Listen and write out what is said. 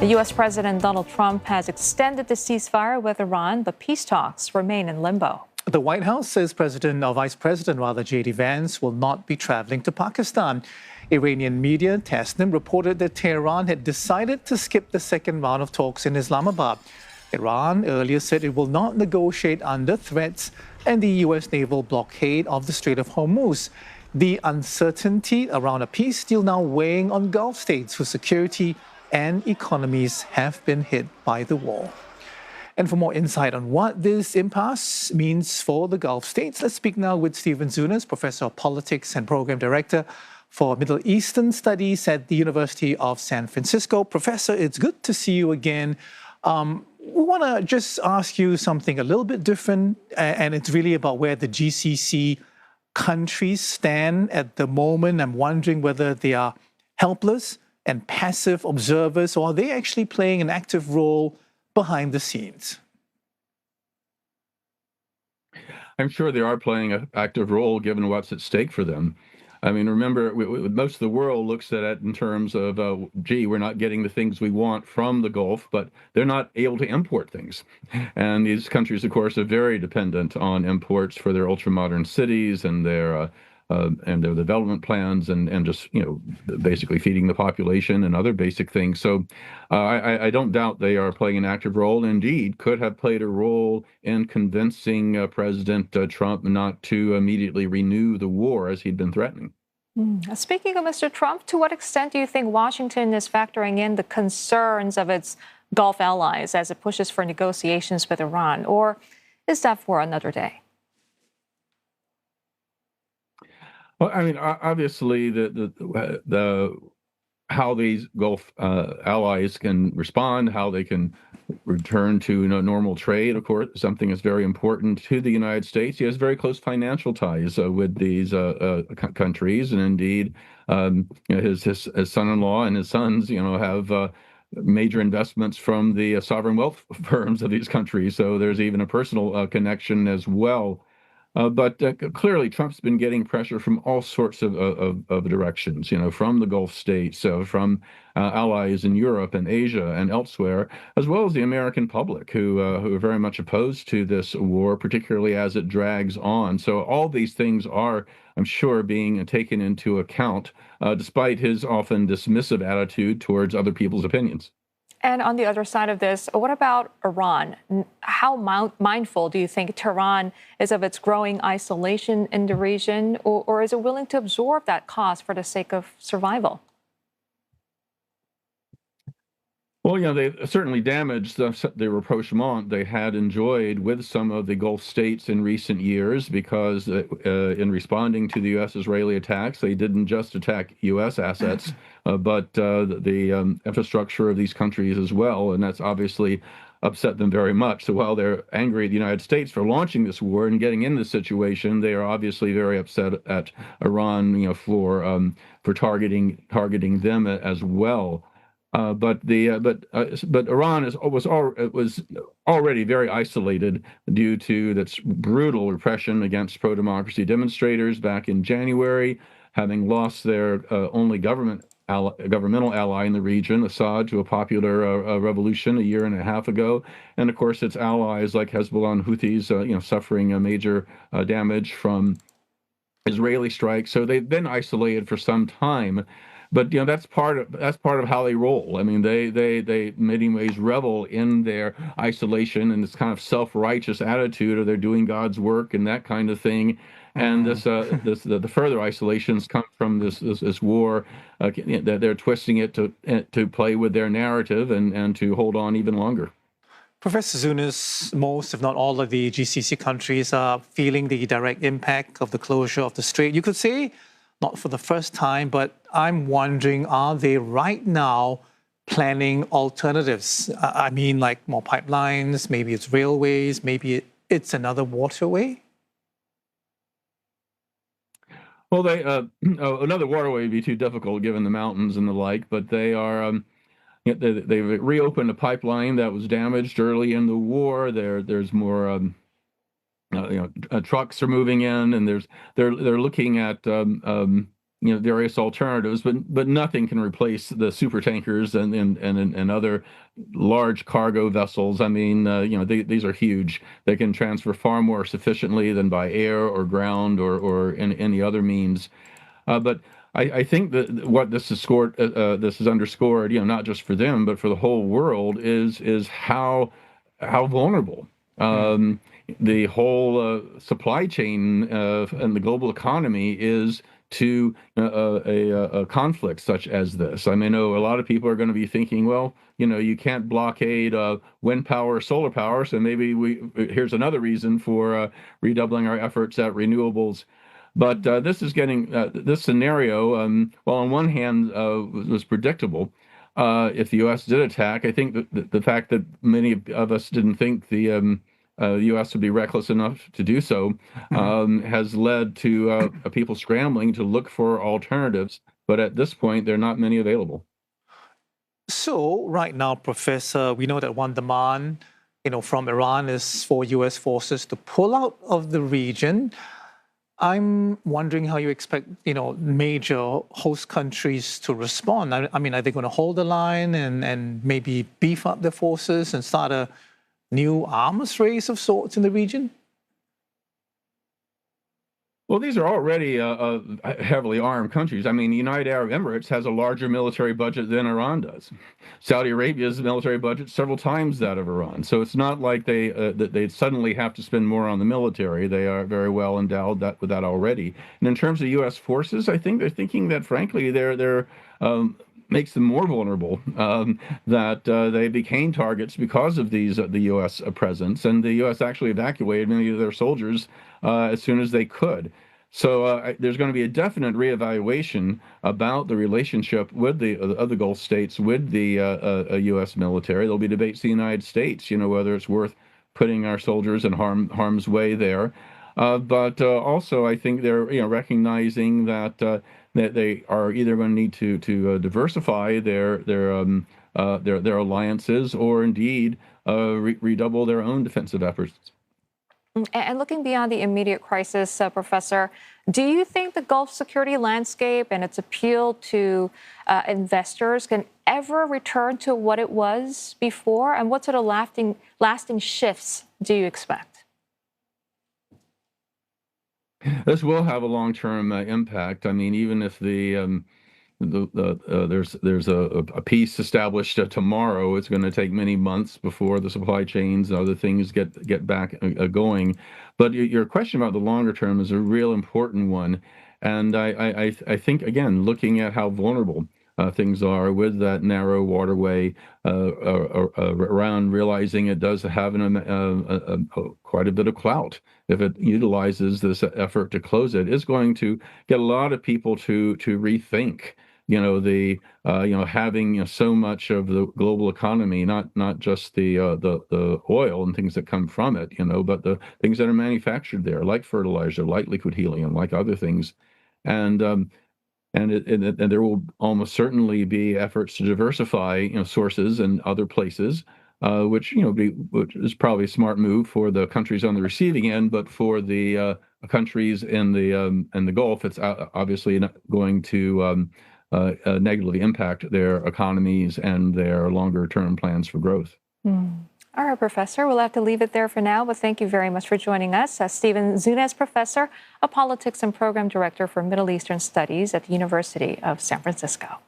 The U.S. President Donald Trump has extended the ceasefire with Iran, but peace talks remain in limbo. The White House says Vice President J.D. Vance will not be traveling to Pakistan. Iranian media, Tasnim, reported that Tehran had decided to skip the second round of talks in Islamabad. Iran earlier said it will not negotiate under threats and the U.S. naval blockade of the Strait of Hormuz. The uncertainty around a peace deal now weighing on Gulf states whose security and economies have been hit by the war. And for more insight on what this impasse means for the Gulf states, let's speak now with Stephen Zunes, Professor of Politics and Program Director for Middle Eastern Studies at the University of San Francisco. Professor, it's good to see you again. We want to just ask you something a little bit different, and it's really about where the GCC countries stand at the moment. I'm wondering whether they are helpless and passive observers, or are they actually playing an active role behind the scenes? I'm sure they are playing an active role given what's at stake for them. I mean, remember, most of the world looks at it in terms of, gee, we're not getting the things we want from the Gulf, but they're not able to import things. And these countries, of course, are very dependent on imports for their ultra-modern cities and their development plans and just, basically feeding the population and other basic things. So I don't doubt they are playing an active role. Indeed, could have played a role in convincing President Trump not to immediately renew the war as he'd been threatening. Speaking of Mr. Trump, to what extent do you think Washington is factoring in the concerns of its Gulf allies as it pushes for negotiations with Iran? Or is that for another day? Well, I mean, obviously, the how these Gulf allies can respond, how they can return to normal trade, of course, something that's very important to the United States. He has very close financial ties with these countries, and indeed, his son-in-law and his sons, have major investments from the sovereign wealth firms of these countries. So there's even a personal connection as well. But clearly, Trump's been getting pressure from all sorts of directions, from the Gulf states, from allies in Europe and Asia and elsewhere, as well as the American public, who are very much opposed to this war, particularly as it drags on. So all these things are, I'm sure, being taken into account, despite his often dismissive attitude towards other people's opinions. And on the other side of this, what about Iran? How mindful do you think Tehran is of its growing isolation in the region, or is it willing to absorb that cost for the sake of survival? Well, they certainly damaged the rapprochement they had enjoyed with some of the Gulf states in recent years, because in responding to the U.S.-Israeli attacks, they didn't just attack U.S. assets, but the infrastructure of these countries as well, and that's obviously upset them very much. So while they're angry at the United States for launching this war and getting in this situation, they are obviously very upset at Iran, for targeting them as well. But Iran was already very isolated due to its brutal repression against pro-democracy demonstrators back in January, having lost their only governmental ally in the region, Assad, to a popular revolution a year and a half ago, and of course its allies like Hezbollah and Houthis, suffering a major damage from Israeli strikes. So they've been isolated for some time. But that's part of how they roll. I mean, they in many ways revel in their isolation and this kind of self-righteous attitude of they're doing God's work and that kind of thing. And the further isolations come from this war. That they're twisting it to play with their narrative and to hold on even longer. Professor Zunes, most, if not all, of the GCC countries are feeling the direct impact of the closure of the strait. You could say, not for the first time, but I'm wondering, are they right now planning alternatives? I mean, like more pipelines, maybe it's railways, maybe it's another waterway? Well, another waterway would be too difficult given the mountains and the like, but they are, they've reopened a pipeline that was damaged early in the war. There's more trucks are moving in, and they're looking at various alternatives, but nothing can replace the super tankers and other large cargo vessels. I mean, these are huge. They can transfer far more sufficiently than by air or ground or in any other means. But I think that what this is underscored, not just for them, but for the whole world, is how vulnerable the whole supply chain and the global economy is to a conflict such as this. I mean, I know a lot of people are going to be thinking, well, you can't blockade wind power, solar power, so maybe here's another reason for redoubling our efforts at renewables. But this is getting this scenario. Well, on one hand, was predictable. If the U.S. did attack, I think that the fact that many of us didn't think the U.S. would be reckless enough to do so has led to people scrambling to look for alternatives. But at this point, there are not many available. So right now, Professor, we know that one demand, from Iran is for U.S. forces to pull out of the region. I'm wondering how you expect, major host countries to respond. I mean, are they going to hold the line and maybe beef up their forces and start a new arms race of sorts in the region? Well, these are already heavily armed countries. I mean, the United Arab Emirates has a larger military budget than Iran does. Saudi Arabia's military budget several times that of Iran. So it's not like they suddenly have to spend more on the military. They are very well endowed with that already. And in terms of U.S. forces, I think they're thinking that, frankly, they're makes them more vulnerable, that they became targets because of the U.S. presence, and the U.S. actually evacuated many of their soldiers as soon as they could. So there's going to be a definite reevaluation about the relationship with the other Gulf states with the U.S. military. There'll be debates in the United States, whether it's worth putting our soldiers in harm's way there. But also, I think they're recognizing that they are either going to need to diversify their alliances, or indeed redouble their own defensive efforts. And looking beyond the immediate crisis, Professor, do you think the Gulf security landscape and its appeal to investors can ever return to what it was before? And what sort of lasting shifts do you expect? This will have a long-term impact. I mean, even if there's a peace established tomorrow, it's going to take many months before the supply chains and other things get back going. But your question about the longer term is a real important one, and I think, again, looking at how vulnerable things are with that narrow waterway around, realizing it does have quite a bit of clout if it utilizes this effort to close it, is going to get a lot of people to rethink having so much of the global economy, not just the oil and things that come from it, but the things that are manufactured there, like fertilizer, like liquid helium, like other things, and there will almost certainly be efforts to diversify sources and other places, which is probably a smart move for the countries on the receiving end, but for the countries in the Gulf, it's obviously not going to negatively impact their economies and their longer-term plans for growth. All right, Professor, we'll have to leave it there for now, but thank you very much for joining us. Stephen Zunes, Professor of Politics and Program Director for Middle Eastern Studies at the University of San Francisco.